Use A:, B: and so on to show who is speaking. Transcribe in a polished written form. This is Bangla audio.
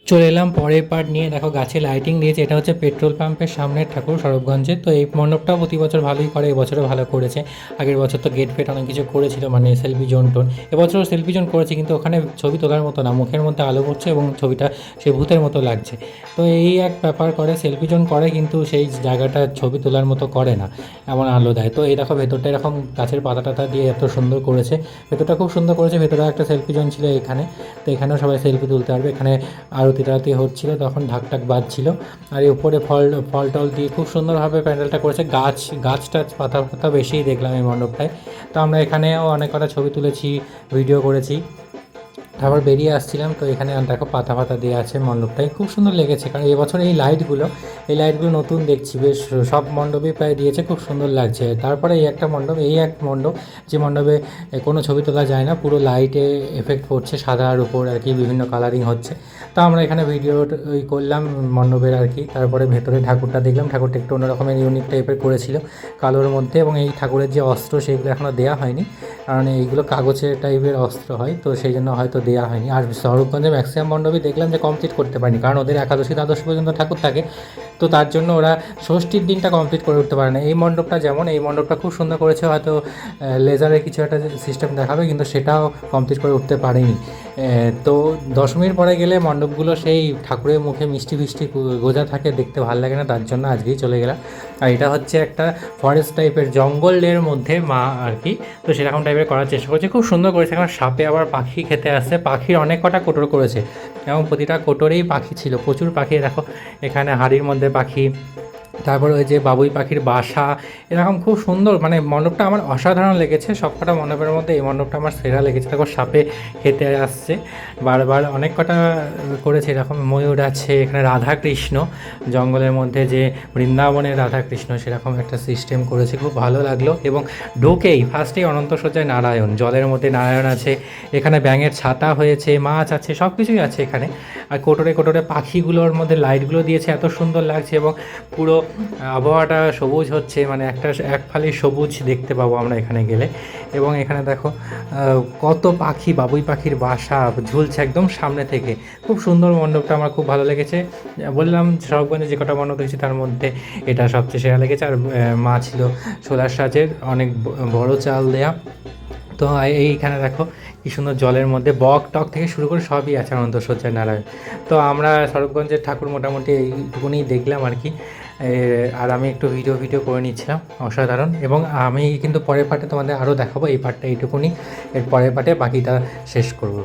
A: চলে এলাম পরের পার্ট নিয়ে। দেখো গাছে লাইটিং দিয়েছে, এটা হচ্ছে পেট্রোল পাম্পের সামনের ঠাকুর সরবগঞ্জে। তো এই মণ্ডপটাও প্রতি বছর ভালোই করে, এবছরও ভালো করেছে। আগের বছর তো গেট ফেট অনেক কিছু করেছিল, মানে সেলফি জোন টোন। এবছরও সেলফি জোন করেছে, কিন্তু ওখানে ছবি তোলার মতো না, মুখের মধ্যে আলো পড়ছে এবং ছবিটা সে ভূতের মতো লাগছে। তো এই এক ব্যাপার করে, সেলফি জোন করে কিন্তু সেই জায়গাটা ছবি তোলার মতো করে না, এমন আলো দেয়। তো এই দেখো ভেতরটা এরকম গাছের পাতা টাতা দিয়ে এত সুন্দর করেছে, ভেতরটা খুব সুন্দর করেছে। ভেতরে একটা সেলফি জোন ছিল এখানে, তো এখানেও সবাই সেলফি তুলতে পারবে। এখানে আরতি টারতি হচ্ছিলো, তখন ঢাক টাক বাজছিল। আর এই উপরে ফল ফল টল দিয়ে খুব সুন্দরভাবে প্যান্ডেলটা করেছে। গাছ টাছ পাতা পাতা বেশিই দেখলাম এই মণ্ডপটায়। তো আমরা এখানেও অনেক কটা ছবি তুলেছি, ভিডিও করেছি। তারপর বেরিয়ে আসছিলাম, তো এখানে দেখো পাতা ফাতা দিয়ে আছে মণ্ডপটাই, খুব সুন্দর লেগেছে। কারণ এবছর এই লাইটগুলো নতুন দেখছি, বেশ সব মণ্ডপেই প্রায় দিয়েছে, খুব সুন্দর লাগছে। তারপরে এই এক মণ্ডপ, যে মণ্ডপে কোনো ছবি তোলা যায় না, পুরো লাইটে এফেক্ট পড়ছে সাদার উপর আর কি, বিভিন্ন কালারিং হচ্ছে। তো আমরা এখানে ভিডিও ওই করলাম মণ্ডপের আর কি। তারপরে ভেতরে ঠাকুরটা দেখলাম, ঠাকুরটা একটু অন্যরকমের ইউনিক টাইপের করেছিল, কালোর মধ্যে। এবং এই ঠাকুরের যে অস্ত্র সেগুলো এখনও দেওয়া হয়নি, কারণ এইগুলো কাগজের টাইপের অস্ত্র হয়, তো সেই জন্য হয়তো দেওয়া হয়নি। আর স্বরূপগঞ্জে ম্যাক্সিমাম মণ্ডপই দেখলাম যে কমপ্লিট করতে পারেনি, কারণ ওদের একাদশী দ্বাদশী পর্যন্ত ঠাকুর থাকে। তো তার জন্য ওরা ষষ্ঠীর দিনটা কমপ্লিট করে উঠতে পারে না। এই মণ্ডপটা যেমন, এই মণ্ডপটা খুব সুন্দর করেছে, হয়তো লেজারের কিছু একটা সিস্টেম দেখাবে, কিন্তু সেটাও কমপ্লিট করে উঠতে পারেনি। তো দশমীর পরে গেলে মণ্ডপগুলো সেই ঠাকুরের মুখে মিষ্টি ফিষ্টি গোজা থাকে, দেখতে ভালো লাগে না, তার জন্য আজকেই চলে গেলাম। আর এটা হচ্ছে একটা ফরেস্ট টাইপের, জঙ্গলের মধ্যে মা আর কি, তো সেরকম টাইপের করার চেষ্টা করছে, খুব সুন্দর করেছে। এখন সাপে আবার পাখি খেতে আসছে, পাখির অনেক কটা কোটর করেছে, এবং প্রতিটা কোটরেই পাখি ছিল, প্রচুর পাখি। দেখো এখানে হাড়ির মধ্যে পাখি, তারপর ওই যে বাবুই পাখির বাসা, এরকম খুব সুন্দর। মানে মণ্ডপটা আমার অসাধারণ লেগেছে, সবকটা মণ্ডপের মধ্যে এই মণ্ডপটা আমার সেরা লেগেছে। দেখো সাপে খেতে আসছে বারবার, অনেক কটা করেছে। এরকম ময়ূর আছে, এখানে রাধাকৃষ্ণ, জঙ্গলের মধ্যে যে বৃন্দাবনের রাধাকৃষ্ণ, সেরকম একটা সিস্টেম করেছে, খুব ভালো লাগলো। এবং ঢুকেই ফার্স্টেই অনন্ত সজ্জায় নারায়ণ, জলের মধ্যে নারায়ণ আছে, এখানে ব্যাঙের ছাতা হয়েছে, মাছ আছে, সব কিছুই আছে এখানে। আর কোটরে কোটরে পাখিগুলোর মধ্যে লাইটগুলো দিয়েছে, এত সুন্দর লাগছে। এবং পুরো আবহাওয়াটা সবুজ হচ্ছে, মানে এক ফালি সবুজ দেখতে পাবো আমরা এখানে গেলে। এবং এখানে দেখো কত পাখি, বাবুই পাখির বাসা ঝুলছে একদম সামনে থেকে, খুব সুন্দর মণ্ডপটা, আমার খুব ভালো লেগেছে। বললাম সরবগঞ্জে যে কটা মণ্ডপ দেখেছি তার মধ্যে এটা সবচেয়ে সেরা লেগেছে। আর মা ছিল সোলার সাজের, অনেক বড় চাল দেয়া। তো এইখানে দেখো কি সুন্দর, জলের মধ্যে বক টক থেকে শুরু করে সবই আছে অনন্ত সজ্জায় নারায়ণ। তো আমরা সরবগঞ্জের ঠাকুর মোটামুটি এইটুকুনি দেখলাম আর কি। আর আমি একটু ভিডিও করে নিচ্ছিলাম, অসাধারণ। এবং আমি কিন্তু পরের পার্টে তোমাদের আরও দেখাবো, এই পার্টটা এইটুকুনি, এর পরের পার্টে বাকিটা শেষ করব।